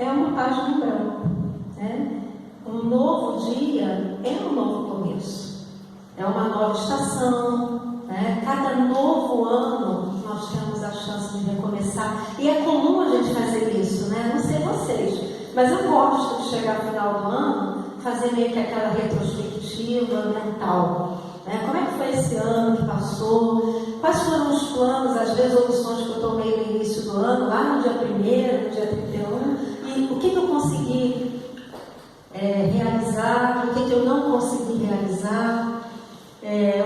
é uma página em branco, né? Um novo dia é um novo começo, é uma nova estação, né? Cada novo ano nós temos a chance de recomeçar, e é comum a gente fazer isso, né? Não sei vocês, mas eu gosto de chegar ao final do ano, fazer meio que aquela retrospectiva mental, né? Como é que foi esse ano que passou? Quais foram os planos, as resoluções que eu tomei no início do ano, lá no dia 1º, no dia 31, e o que eu consegui realizar, o que eu não consegui realizar,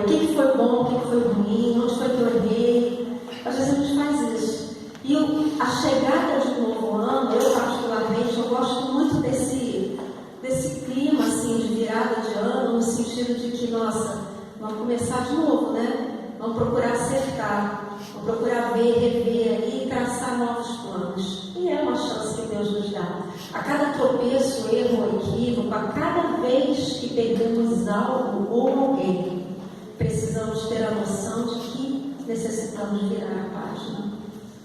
o que foi bom, o que foi ruim, onde foi que eu errei. Às vezes a gente faz isso. E a chegada de um novo ano, eu particularmente, eu gosto muito desse clima assim, de virada de ano, no sentido de que, nossa, vamos começar de novo, né? Vamos procurar acertar, vamos procurar ver, rever ali e traçar novos planos. E é uma chance que Deus nos dá. A cada tropeço, erro ou equívoco, a cada vez que perdemos algo ou alguém, precisamos ter a noção de que necessitamos virar a página.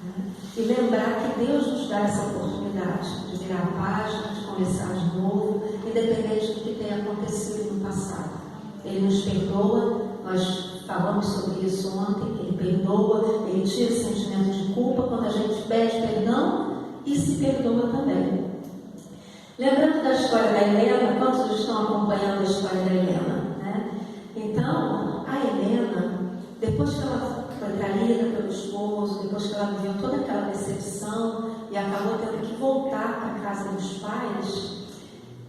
Né? E lembrar que Deus nos dá essa oportunidade de virar a página, de começar de novo, independente do que tenha acontecido no passado. Ele nos perdoa, nós falamos sobre isso ontem, Ele perdoa, Ele tira o sentimento de culpa quando a gente pede perdão e se perdoa também. Lembrando da história da Helena, quantos estão acompanhando a história da Helena? Né? Então, a Helena, depois que ela foi traída pelo esposo, depois que ela viveu toda aquela decepção e acabou tendo que voltar para a casa dos pais,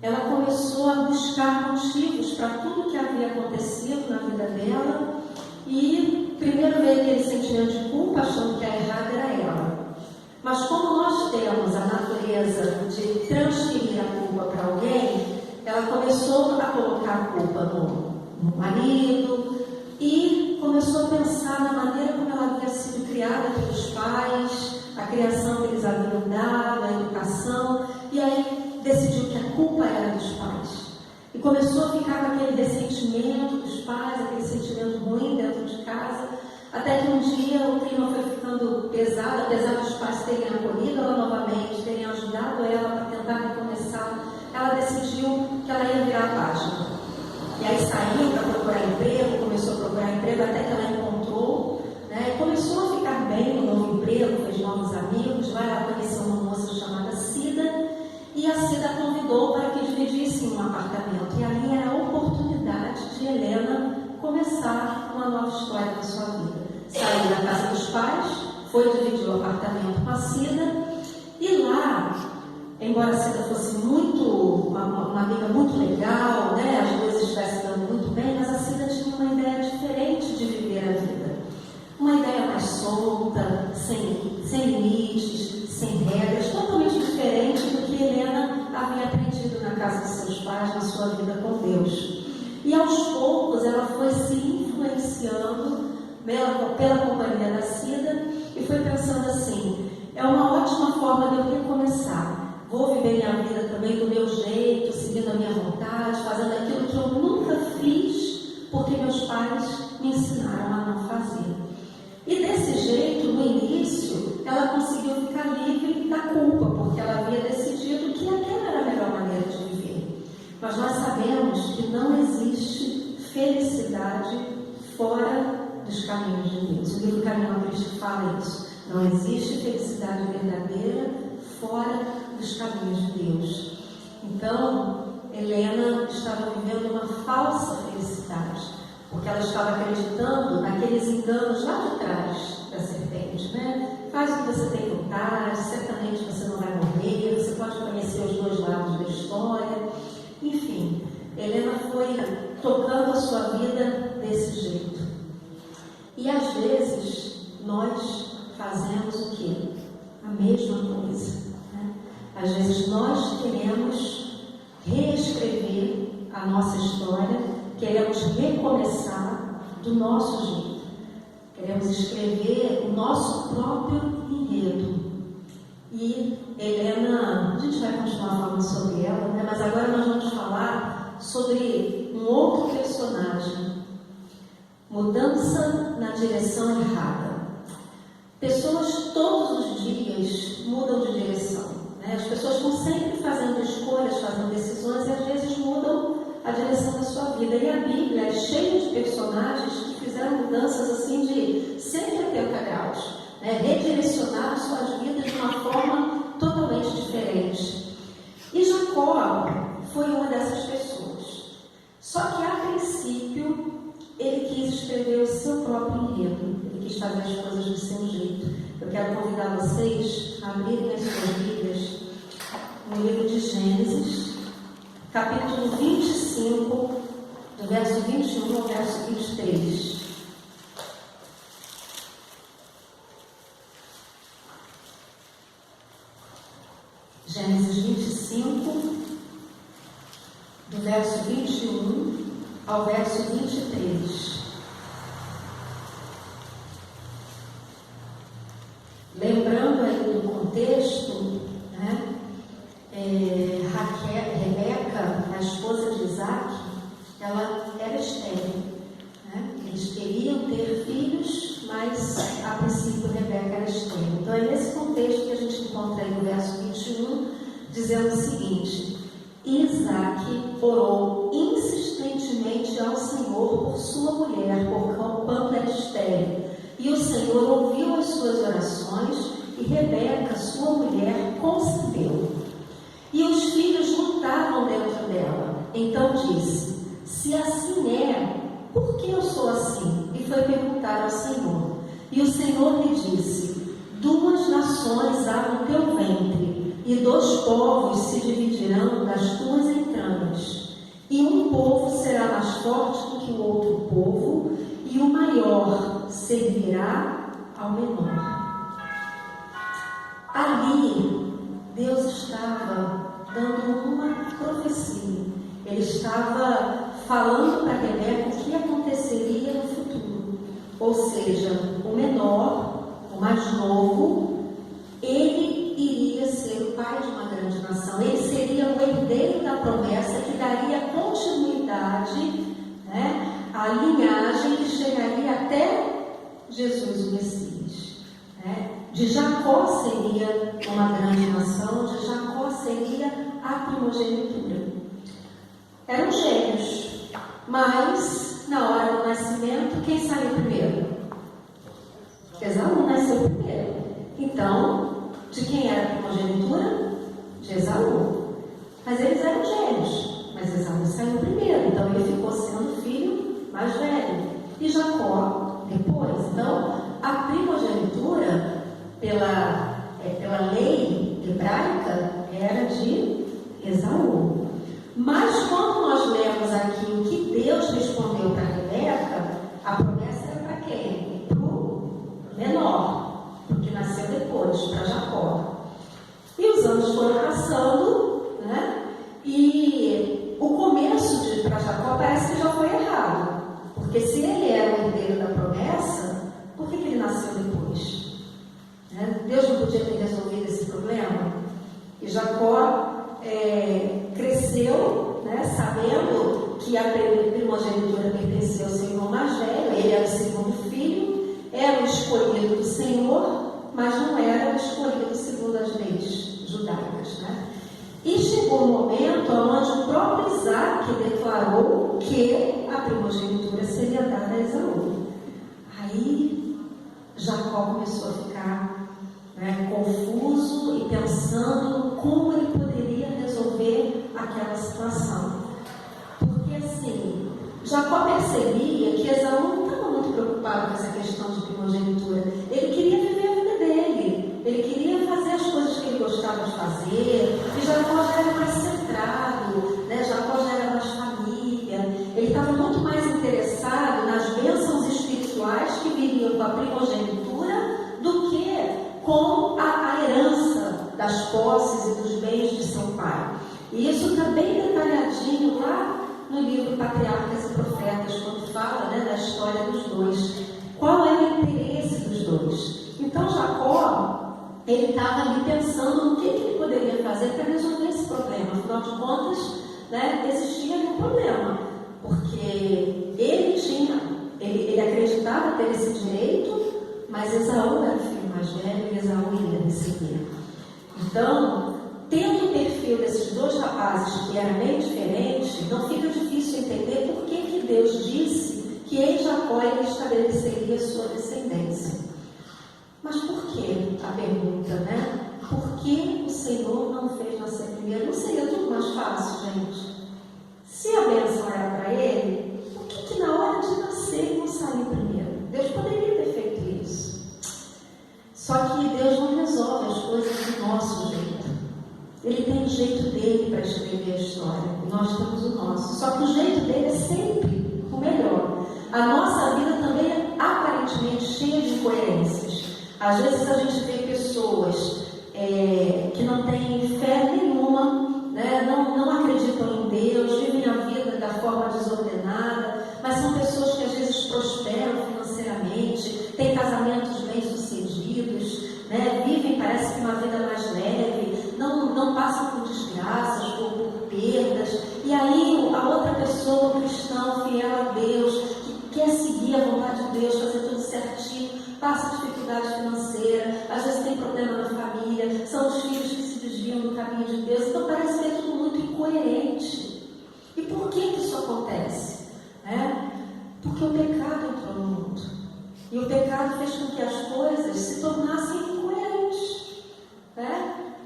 ela começou a buscar motivos para tudo que havia acontecido na vida dela e primeiro veio aquele sentimento de culpa, achando que a errada era ela. Mas como nós temos a natureza de transferir a culpa para alguém, ela começou a colocar a culpa no marido e começou a pensar na maneira como ela havia sido criada pelos pais, a criação que eles haviam dado, a educação, e aí decidiu que a culpa era dos pais. E começou a ficar com aquele ressentimento dos pais, aquele sentimento ruim dentro de casa, até que um dia o clima foi ficando pesado, apesar dos pais terem acolhido ela novamente, terem ajudado ela para tentar recomeçar, ela decidiu que ela ia virar a página. E aí saiu para procurar emprego, começou a procurar emprego até que ela encontrou, né? Começou a ficar bem no novo emprego, fez novos amigos, vai lá conhecer uma moça chamada Cida, e a Cida a convidou para que dividissem um apartamento. E ali era a oportunidade de Helena começar uma nova história na sua vida. Saiu da casa dos pais, foi dividir o apartamento com a Cida, e lá, embora a Cida fosse uma amiga muito legal, né? As duas estivessem dando muito bem, mas a Cida tinha uma ideia diferente de viver a vida. Uma ideia mais solta, sem limites, sem regras, totalmente diferente do que Helena havia aprendido na casa de seus pais, na sua vida com Deus. E aos poucos ela foi se influenciando pela companhia da Cida e foi pensando assim: é uma ótima forma de eu recomeçar. Vou viver minha vida também do meu jeito, seguindo a minha vontade, fazendo aquilo que eu nunca fiz, porque meus pais me ensinaram a não fazer. E desse jeito, no início, ela conseguiu ficar livre da culpa, porque ela havia decidido que aquela era a melhor maneira de viver. Mas nós sabemos que não existe felicidade fora dos caminhos de Deus. O livro Caminho a Cristo fala isso. Não existe felicidade verdadeira fora dos caminhos de Deus. Então, Helena estava vivendo uma falsa felicidade, porque ela estava acreditando naqueles enganos lá de trás da serpente, né? Faz o que você tem vontade, certamente você não vai morrer, você pode conhecer os dois lados da história. Enfim, Helena foi tocando a sua vida desse jeito. E às vezes nós fazemos o quê? A mesma coisa, né? Às vezes nós queremos reescrever a nossa história, queremos recomeçar do nosso jeito, queremos escrever o nosso próprio enredo. E Helena, a gente vai continuar falando sobre ela, né? Mas agora nós vamos falar sobre um outro personagem. Mudança na direção errada. Pessoas todos os dias mudam de direção, né? As pessoas estão sempre vida. E a Bíblia é cheia de personagens que fizeram mudanças assim de 180 graus, né? Redirecionaram suas vidas de uma forma totalmente diferente. E Jacó foi uma dessas pessoas. Só que a princípio ele quis escrever o seu próprio enredo. Ele quis fazer as coisas do seu jeito. Eu quero convidar vocês a abrirem as suas Bíblias no livro de Gênesis, capítulo 25, do verso 21 ao verso 23. Gênesis 25, do verso 21 ao verso 23. Lembrando aí do contexto, né? Rebeca, a esposa de Isaac, ela era estéril, né? Eles queriam ter filhos, mas a princípio Rebeca era estéril. Então é nesse contexto que a gente encontra aí no verso 21, dizendo o seguinte: Isaac orou insistentemente ao Senhor por sua mulher, porquanto era estéril. E o Senhor ouviu as suas orações, e Rebeca, sua mulher, concebeu. E os filhos lutavam dentro dela. Então disse: se assim é, por que eu sou assim? E foi perguntar ao Senhor. E o Senhor lhe disse: 2 nações há no teu ventre, e 2 povos se dividirão das tuas entranhas. E um povo será mais forte do que o outro povo, e o maior servirá ao menor. Ali, Deus estava dando uma profecia. Ele estava falando para Rebeca o que aconteceria no futuro. Ou seja, o menor, o mais novo, ele iria ser o pai de uma grande nação. Ele seria o herdeiro da promessa que daria continuidade, né, à linhagem que chegaria até Jesus, o Messias, né? De Jacó seria uma grande nação, de Jacó seria a primogenitura. Eram gêmeos, mas na hora do nascimento, quem saiu primeiro? Esaú nasceu primeiro. Então, de quem era a primogenitura? De Esaú. Mas eles eram gêmeos, mas Esaú saiu primeiro, então ele ficou sendo o filho mais velho. E Jacó depois. Então, a primogenitura, pela lei hebraica, era de Esaú. Mas quando nós lemos aqui o que Deus respondeu para Rebeca, a promessa era para quem? Para o menor, porque nasceu depois, para Jacó. E os anos foram passando, né? E o começo para Jacó parece que já foi errado, porque se ele era o herdeiro da promessa, por que ele nasceu depois? Deus não podia ter resolvido esse problema? E Jacó cresceu, né, sabendo que a primogenitura pertencia ao seu irmão mais velho. Ele era o segundo filho, era o escolhido do Senhor, mas não era o escolhido segundo as leis judaicas, né? E chegou um momento onde o próprio Isaac declarou que a primogenitura seria dada a Esaú. Aí Jacó começou a ficar, né, confuso e pensando como ele poderia resolver aquela situação. Porque assim, Jacó percebia que Esaú não estava muito preocupado com essa questão de primogenitura. Ele queria viver a vida dele, ele queria fazer as coisas que ele gostava de fazer. E Jacó já era mais centrado, né? Jacó já era mais família. Ele estava muito mais interessado nas bênçãos espirituais que viriam com a primogenitura do que com a herança das posses e dos bens de seu pai. E isso está bem detalhadinho lá no livro Patriarcas e Profetas, quando fala, né, da história dos dois. Qual é o interesse dos dois? Então Jacó, ele estava ali pensando no que ele poderia fazer para resolver esse problema. Afinal de contas, né, existia um problema, porque ele acreditava ter esse direito, mas Esaú era o filho mais velho e Esaú iria receber. Então, tendo o perfil desses dois rapazes que era bem diferente, não fica difícil entender por que Deus disse que em Jacó ele estabeleceria sua descendência. Mas por que? A pergunta, né? Por que o Senhor não fez nascer primeiro? Não seria tudo mais fácil, gente? Se a bênção era para ele, por que na hora de nascer ele não saiu primeiro? Deus poderia ter feito isso. Só que Deus não resolve as coisas do nosso jeito. Ele tem o jeito dele para escrever a história. E nós temos o nosso. Só que o jeito dele é sempre o melhor. A nossa vida também é aparentemente cheia de incoerências. Às vezes a gente vê pessoas que não têm fé nenhuma, né? não acreditam em Deus, vivem a vida da forma desordenada, mas são pessoas que às vezes prosperam financeiramente, têm casamentos bem-sucedidos, né? Vivem, parece que uma vida mais leve, não passam por desgraças, por perdas. E aí a outra pessoa, cristã, fiel a Deus, que quer seguir a vontade de Deus, fazer tudo certinho, passa dificuldade financeira, às vezes tem problema na família, são os filhos que se desviam do caminho de Deus. Então parece que é tudo muito incoerente. E por que isso acontece? Porque o pecado entrou no mundo. E o pecado fez com que as coisas se tornassem incoerentes.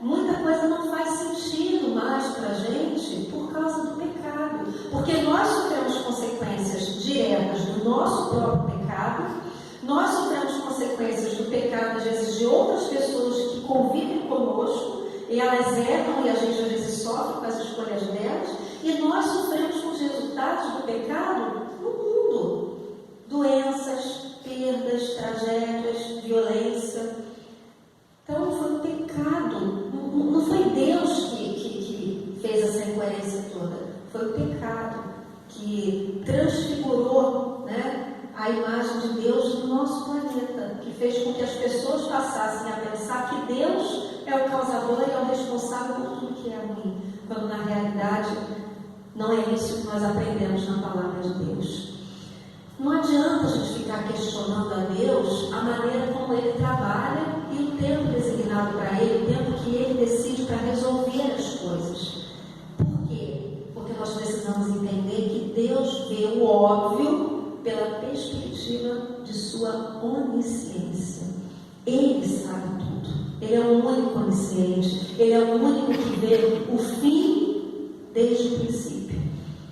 Muita coisa não faz sentido mais para a gente por causa do pecado. Porque nós sofremos consequências diretas do nosso próprio pecado. Nós sofremos consequências do pecado, às vezes, de outras pessoas que convivem conosco, e elas erram e a gente às vezes sofre com as escolhas delas, e nós sofremos com os resultados do pecado no mundo. Doenças, perdas, tragédias, violência. Então foi o pecado, não foi Deus que fez essa incoerência toda, foi o pecado que transfigurou, a imagem de Deus no nosso planeta, que fez com que as pessoas passassem a pensar que Deus é o causador e é o responsável por tudo que é ruim, quando na realidade não é isso que nós aprendemos na palavra de Deus. Não adianta a gente ficar questionando a Deus a maneira como Ele trabalha e o tempo designado para Ele, o tempo que Ele decide para resolver as coisas. Por quê? Porque nós precisamos entender que Deus vê o óbvio pela perspectiva de sua onisciência. Ele sabe tudo. Ele é o único onisciente. Ele é o único que vê o fim desde o princípio.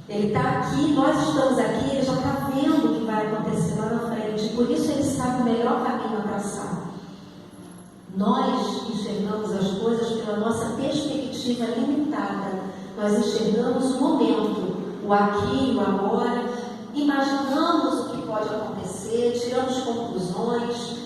Ele está aqui, nós estamos aqui, ele já está vendo o que vai acontecer lá na frente. Por isso ele sabe o melhor caminho a traçar. Nós enxergamos as coisas pela nossa perspectiva limitada. Nós enxergamos o momento, o aqui, o agora. Imaginamos o que pode acontecer, tiramos conclusões,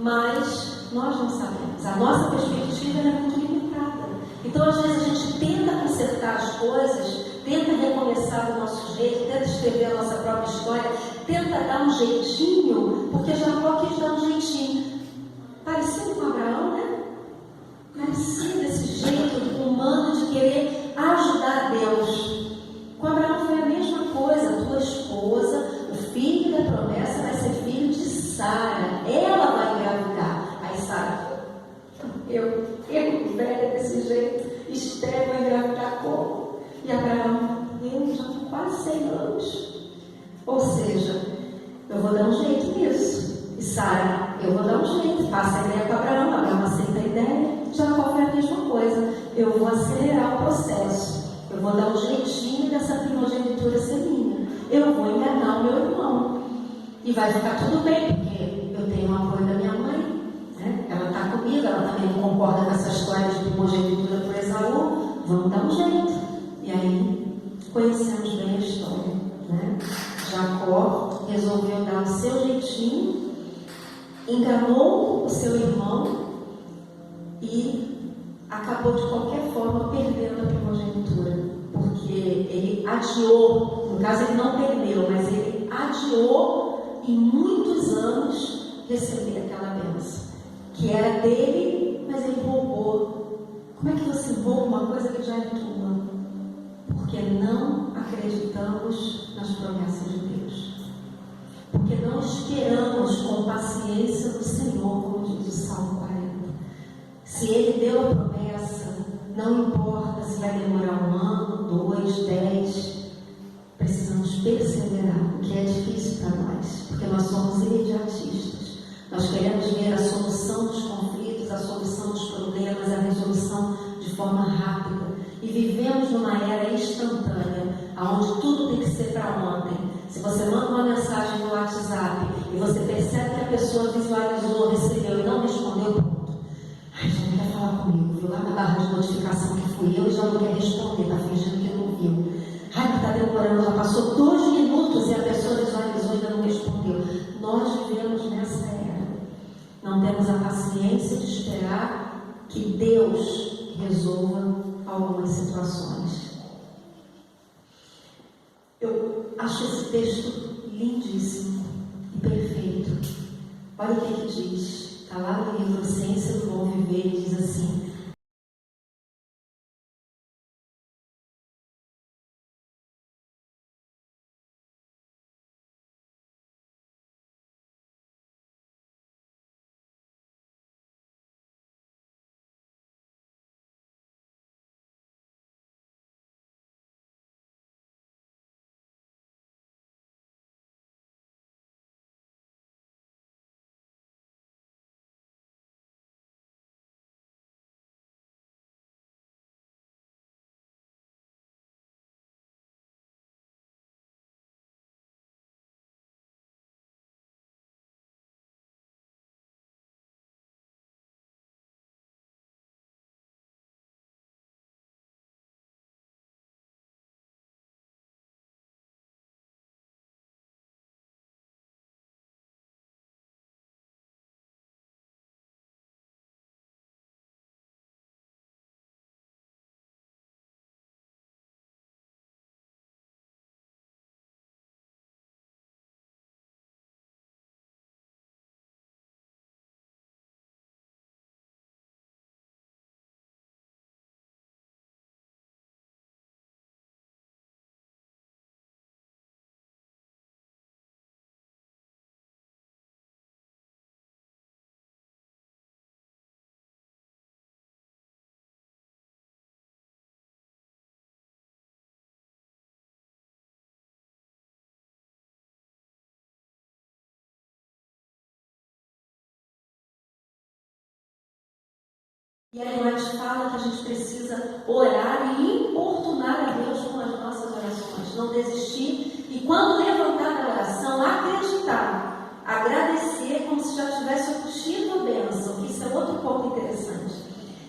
mas nós não sabemos. A nossa perspectiva é muito limitada. Então, às vezes, a gente tenta consertar as coisas, tenta recomeçar do nosso jeito, tenta escrever a nossa própria história, tenta dar um jeitinho, porque Jacó quis dar um jeitinho. Parecido com Abraão, Parecido desse jeito humano de querer ajudar Deus. Com Abraão foi a mesma coisa. A tua esposa, o filho da promessa vai ser filho de Sara. Ela vai engravidar. Aí Sara, eu velha desse jeito, Esther vai engravidar como? E Abraão, eu já estou quase 100 anos. Ou seja, eu vou dar um jeito nisso. E Sara, eu vou dar um jeito. Passa a ideia para Abraão, Abraão aceita a ideia. Jacó foi a mesma coisa. Eu vou acelerar o processo. Eu vou dar um jeitinho dessa primogenitura ser minha. Eu vou enganar o meu irmão. E vai ficar tudo bem, porque eu tenho o apoio da minha mãe. Ela está comigo, ela também não concorda com essa história de primogenitura por Esaú. Vamos dar um jeito. E aí, conhecemos bem a história. Jacó resolveu dar o seu jeitinho, enganou o seu irmão e acabou de qualquer forma perdendo a primogenitura, porque ele adiou, no caso ele não perdeu, mas ele adiou em muitos anos receber aquela bênção, que era dele, mas ele roubou. Como é que você rouba uma coisa que já é tua? Porque não acreditamos nas promessas de Deus, porque não esperamos com paciência no Senhor, como diz o Salmo 40. Se Ele deu a promessa, não importa se vai demorar 1 ano, 2, 10, precisamos perseverar, o que é difícil para nós, porque nós somos imediatistas. Nós queremos ver a solução dos conflitos, a solução dos problemas, a resolução de forma rápida. E vivemos numa era instantânea, onde tudo tem que ser para ontem. Se você manda uma mensagem no WhatsApp e você percebe que a pessoa visualizou, recebeu e não respondeu, pronto. Ai, já não quer falar comigo, viu? Lá na barra de notificação que fui eu e já não quer responder, está fingindo que não viu. Ai, mas está demorando, já passou 2 minutos e a pessoa visualizou e ainda não respondeu. Nós vivemos nessa era. Não temos a paciência de esperar que Deus resolva algumas situações. Eu acho esse texto lindíssimo e perfeito. Olha o que ele diz. Está lá no livro Ciência do Bom Viver e diz assim: e aí mais fala que a gente precisa orar e importunar a Deus com as nossas orações, não desistir e quando levantar da oração, acreditar, agradecer como se já tivesse obtido a bênção. Isso é outro ponto interessante.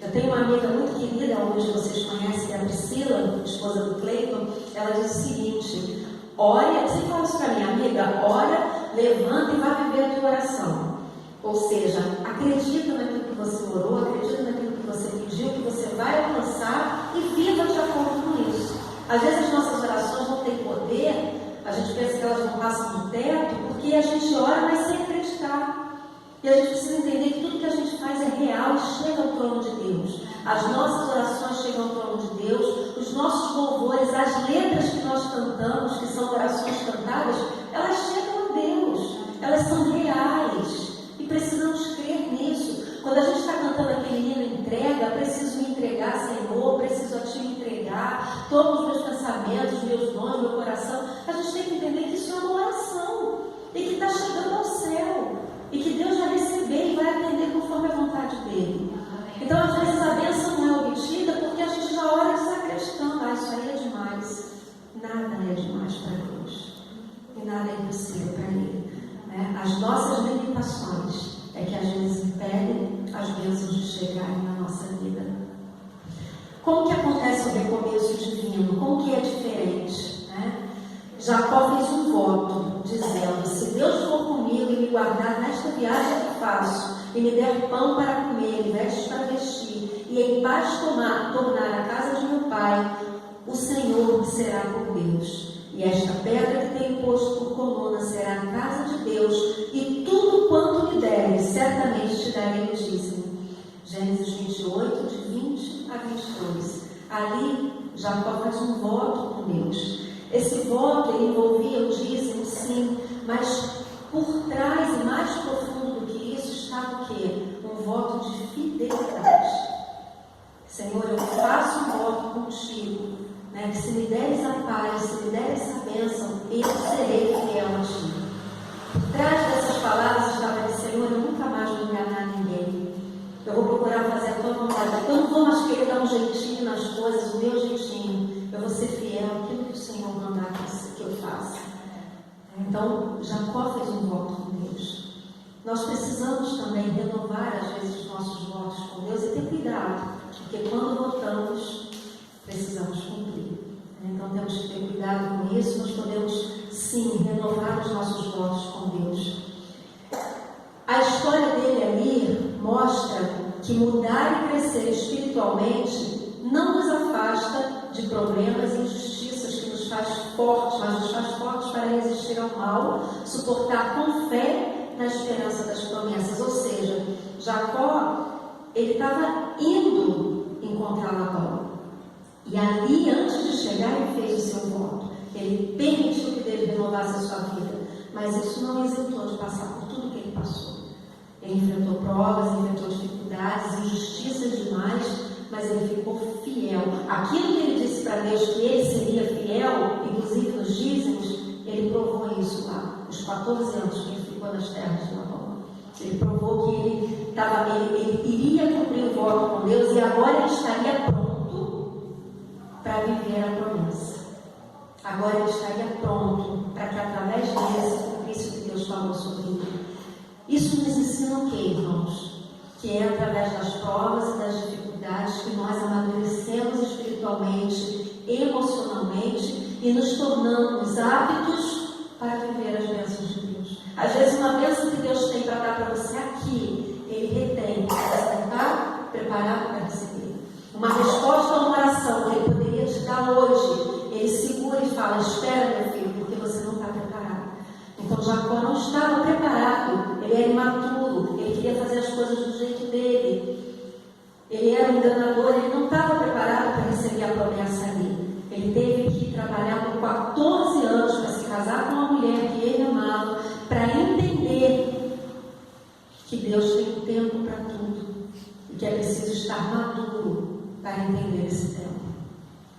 Eu tenho uma amiga muito querida, hoje vocês conhecem, a Priscila, esposa do Cleiton. Ela diz o seguinte: ora, você fala isso para mim, amiga, ora, levanta e vai viver a tua oração. Ou seja, acredita naquilo que você orou, acredita naquilo que você pediu, que você vai alcançar e viva de acordo com isso. Às vezes as nossas orações não têm poder, a gente pensa que elas não passam do teto, porque a gente ora, mas sem acreditar. E a gente precisa entender que tudo que a gente faz é real e chega ao trono de Deus. As nossas orações chegam ao trono de Deus, os nossos louvores, as letras que nós cantamos, que são orações cantadas, elas chegam a Deus, elas são reais. E precisamos crer nisso. Quando a gente está cantando aquele hino entrega, preciso me entregar, Senhor, preciso a Ti me entregar, todos os meus pensamentos, meus dons, meu coração. A gente tem que entender que isso é uma oração e que está chegando ao céu e que Deus vai receber e vai atender conforme a vontade dEle. Então, às vezes, a bênção não é obtida porque a gente já ora desacreditando. Ah, isso aí é demais. Nada é demais para Deus e nada é impossível para Ele. As nossas limitações é que às vezes impedem as bênçãos de chegarem na nossa vida. Como que acontece o recomeço divino? Como que é diferente? Jacó fez um voto, dizendo: se Deus for comigo e me guardar nesta viagem que faço, e me der pão para comer, e vestes para vestir, e em paz tornar a casa de meu pai, o Senhor me será por Deus. E esta pedra que tenho posto por coluna será a casa de Deus, e tudo quanto me deres, certamente te darei o dízimo. Gênesis 28, de 20 a 22. Ali, Jacó faz um voto com Deus. Esse voto ele envolvia o dízimo, sim, mas por trás e mais profundo do que isso estava o quê? Um voto de fidelidade. Senhor, eu faço um voto contigo, né? Que se me deres a paz, se me deres essa bênção, eu serei fiel a ti. Por trás dessas palavras estava de Senhor, eu nunca mais vou enganar ninguém. Eu vou procurar fazer a tua vontade. Eu não vou mais querer dar um jeitinho nas coisas, o meu jeitinho. Eu vou ser fiel àquilo que o Senhor mandar que eu faça. Então, Jacó fez um voto com Deus. Nós precisamos também renovar, às vezes, os nossos votos com Deus e ter cuidado, porque quando votamos, precisamos cumprir. Então, temos que ter cuidado com isso. Nós podemos, sim, renovar os nossos votos com Deus. A história dele ali mostra que mudar e crescer espiritualmente não nos afasta de problemas e injustiças que nos faz fortes, mas nos faz fortes para resistir ao mal, suportar com fé na esperança das promessas. Ou seja, Jacó, ele estava indo encontrar Labão. E ali, antes de chegar, ele fez o seu voto. Ele permitiu que Deus renovasse a sua vida. Mas isso não isentou de passar por tudo que ele passou. Ele enfrentou provas, enfrentou dificuldades, injustiças demais, mas ele ficou fiel. Aquilo que ele disse para Deus que ele seria fiel, inclusive nos dízimos, ele provou isso lá, nos 14 anos que ele ficou nas terras de Labão. Ele provou que ele iria cumprir o voto com Deus e agora ele estaria pronto para viver a promessa. Agora ele estaria pronto para que através dele se cumprisse o que Deus falou sobre ele. Isso nos ensina o que, irmãos? Que é através das provas e das dificuldades que nós amadurecemos espiritualmente, emocionalmente e nos tornamos aptos para viver as bênçãos de Deus. Às vezes uma bênção que Deus tem para dar para você aqui, Ele retém, você está preparado para receber. Uma resposta a uma oração que Ele poderia te dar hoje, Ele segura e fala: espera, meu filho, porque você não está preparado. Então Jacó não estava preparado, ele era imaturo, ele queria fazer as coisas do jeito dele, ele era um enganador, ele não estava preparado para receber a promessa ali. Ele teve que trabalhar por 14 anos para se casar com uma mulher que ele amava, para entender que Deus tem um tempo para tudo e que é preciso estar maduro para entender esse tempo.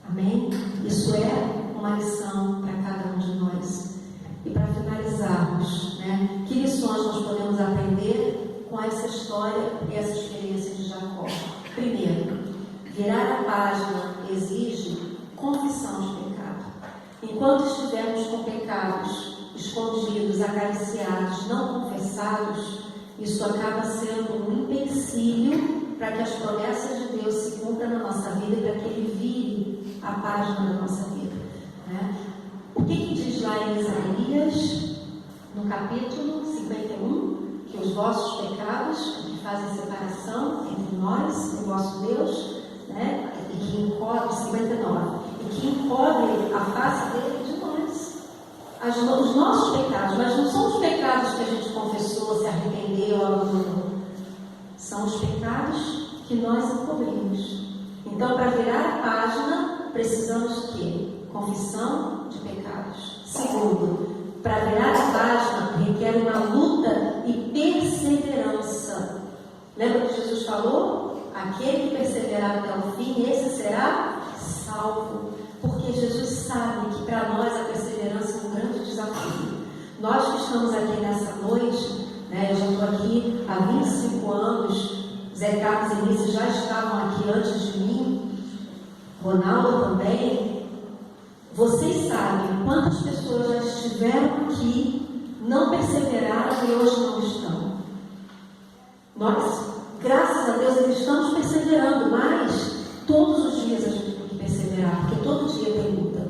Amém? Isso é uma lição para cada um de nós. E para finalizarmos, né, que lições nós podemos aprender com essa história e essa experiência de Jacó? Primeiro, virar a página exige confissão de pecado. Enquanto estivermos com pecados escondidos, acariciados, não confessados, isso acaba sendo um empecilho para que as promessas de Deus se cumpram na nossa vida e para que Ele vire a página da nossa vida, né? O que diz lá em Isaías, no capítulo 51, que os vossos pecados que fazem separação entre nós e o vosso Deus, né, e que encobre, 59, e que encobre a face dele de nós. Os nossos pecados, mas não são os pecados que a gente confessou, se arrependeu, abandonou. São os pecados que nós encobrimos. Então, para virar a página, precisamos de quê? Confissão de pecados. Segundo, para virar a página requer uma luta e perseverança. Lembra que Jesus falou? Aquele que perseverar até o fim, esse será salvo. Porque Jesus sabe que para nós a perseverança é um grande desafio. Nós que estamos aqui nessa noite, né, eu já estou aqui há 25 anos, Zé Carlos e Nícia já estavam aqui antes de mim, Ronaldo também. Vocês sabem quantas pessoas já estiveram aqui, não perseveraram e hoje não estão. Nós, graças a Deus, estamos perseverando, mas todos os dias a gente tem que perseverar, porque todo dia tem luta.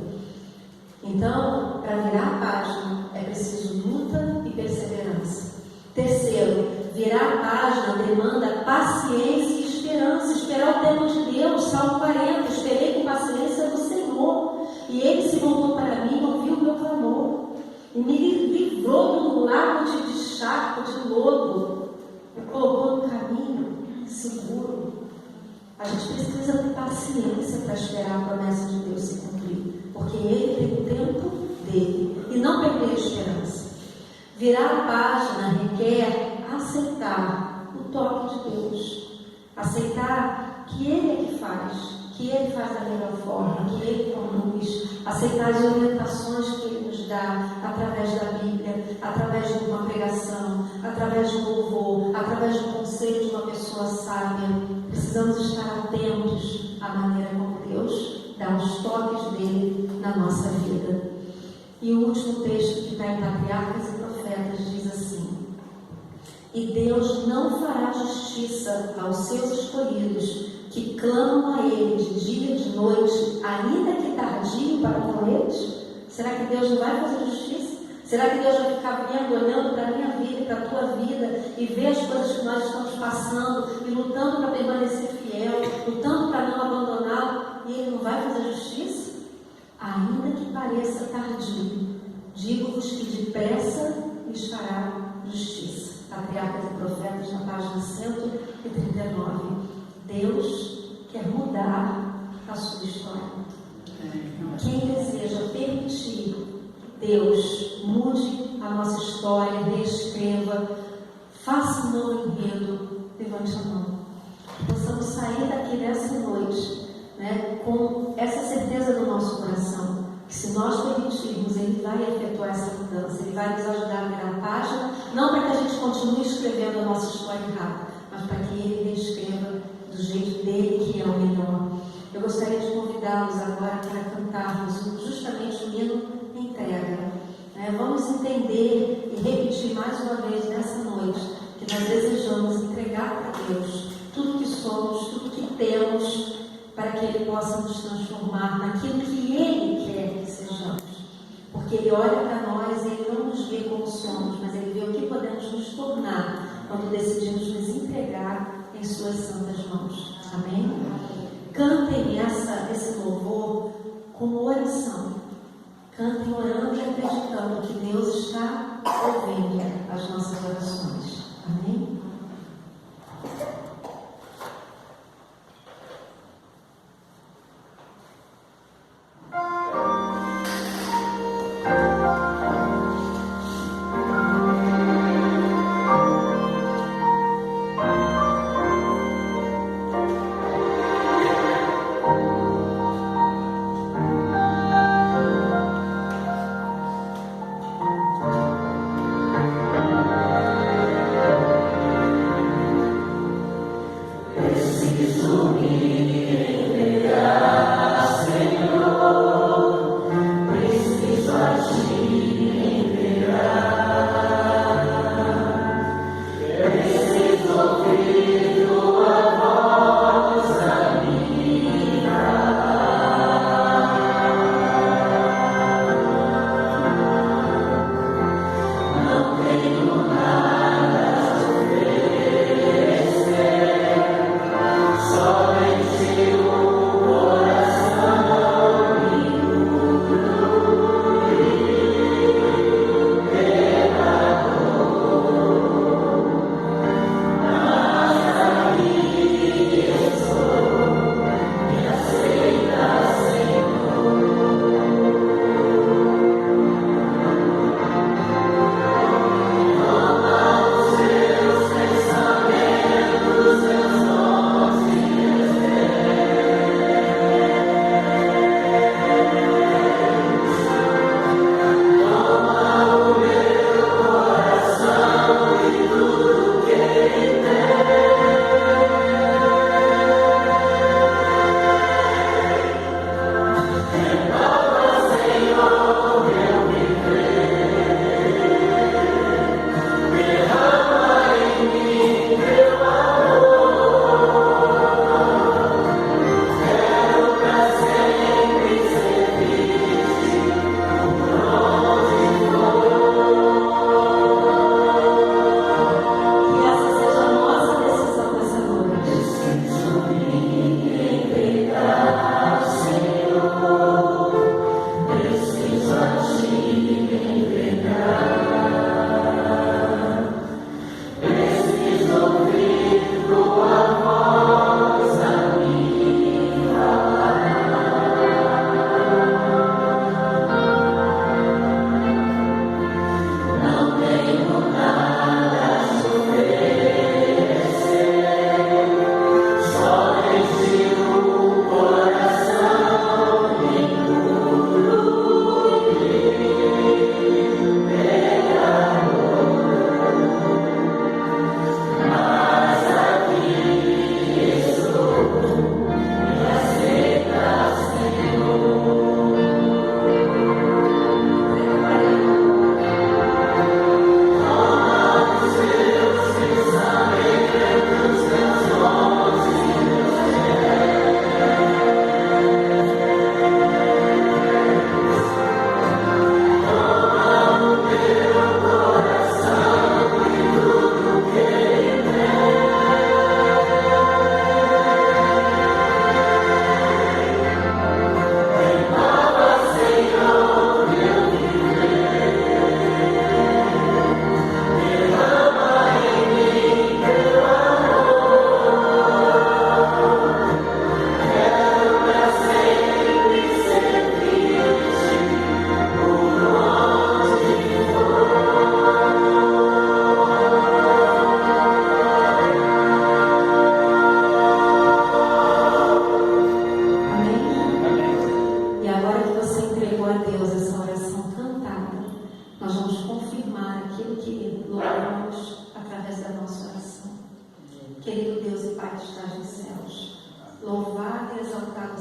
Então, para virar a página, é preciso luta e perseverança. Terceiro, virar a página demanda paciência e esperança. Esperar o tempo de Deus. Salmo 40, esperei com paciência no Senhor. E Ele se voltou para mim, ouviu o meu clamor. E me livrou de um lago de charco, de lodo. Me colocou no caminho seguro. A gente precisa ter paciência para esperar a promessa de Deus se cumprir. Porque Ele tem o tempo dele. E não perder a esperança. Virar a página requer aceitar o toque de Deus. Aceitar que Ele é que faz, que Ele faz da melhor forma, que Ele conduz, aceitar as orientações que Ele nos dá através da Bíblia, através de uma pregação, através de um louvor, através do conselho de uma pessoa sábia. Precisamos estar atentos à maneira como Deus dá os toques dele na nossa vida. E o último texto que está em Patriarcas e Profetas diz assim: e Deus não fará justiça aos seus escolhidos, que clamam a Ele de dia e de noite, ainda que tardio para com eles? Será que Deus não vai fazer justiça? Será que Deus vai ficar vendo, olhando para a minha vida e para a tua vida e ver as coisas que nós estamos passando e lutando para permanecer fiel, lutando para não abandoná-lo, e Ele não vai fazer justiça? Ainda que pareça tardio, digo-vos que depressa lhes fará justiça. Patriarcas e Profetas, na página 139. Deus quer mudar a sua história. Quem deseja permitir Deus mude a nossa história, reescreva, faça um novo enredo, levante a mão. Possamos sair daqui nessa noite, né, com essa certeza no nosso coração, que se nós permitirmos, Ele vai efetuar essa mudança, Ele vai nos ajudar a virar a página, não para que a gente continue escrevendo a nossa história errada, mas para que Ele reescreva do jeito dele, que é o melhor. Eu gostaria de convidá-los agora para cantarmos justamente o hino Entrega. Vamos entender e repetir mais uma vez nessa noite que nós desejamos entregar para Deus tudo que somos, tudo que temos, para que Ele possa nos transformar naquilo que Ele quer que sejamos. Porque Ele olha para nós e Ele não nos vê como somos, mas Ele vê o que podemos nos tornar quando decidimos nos entregar em Suas santas mãos. Amém? Cantem esse louvor com oração. Cantem orando e acreditando que Deus está ouvindo as nossas orações. Amém?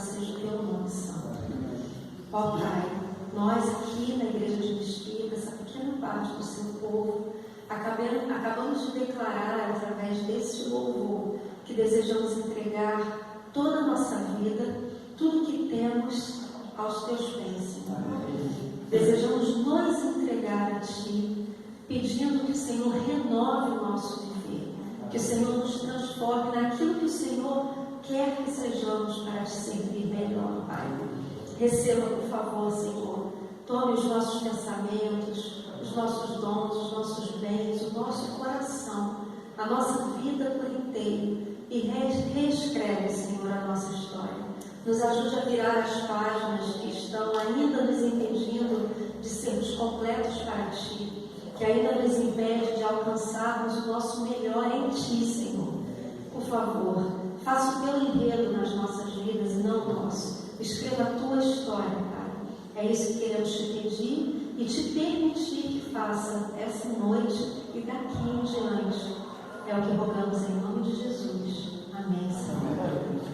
seja o teu nome santo. Ó Pai, nós aqui na Igreja de Mesquita, essa pequena parte do seu povo, acabamos de declarar através desse louvor que desejamos entregar toda a nossa vida, tudo que temos aos teus pés, Senhor. Desejamos nos entregar a Ti, pedindo que o Senhor renove o nosso viver, que o Senhor nos transforme naquilo que o Senhor quer que sejamos para Te servir melhor, Pai. Receba, por favor, Senhor, tome os nossos pensamentos, os nossos dons, os nossos bens, o nosso coração, a nossa vida por inteiro e reescreve, Senhor, a nossa história. Nos ajude a virar as páginas que estão ainda nos impedindo de sermos completos para Ti, que ainda nos impede de alcançarmos o nosso melhor em Ti, Senhor. Por favor, faça o Teu enredo nas nossas vidas e não o nosso. Escreva a Tua história, Pai. É isso que queremos Te pedir e Te permitir que faça essa noite e daqui em diante. É o que rogamos em nome de Jesus. Amém, Senhor.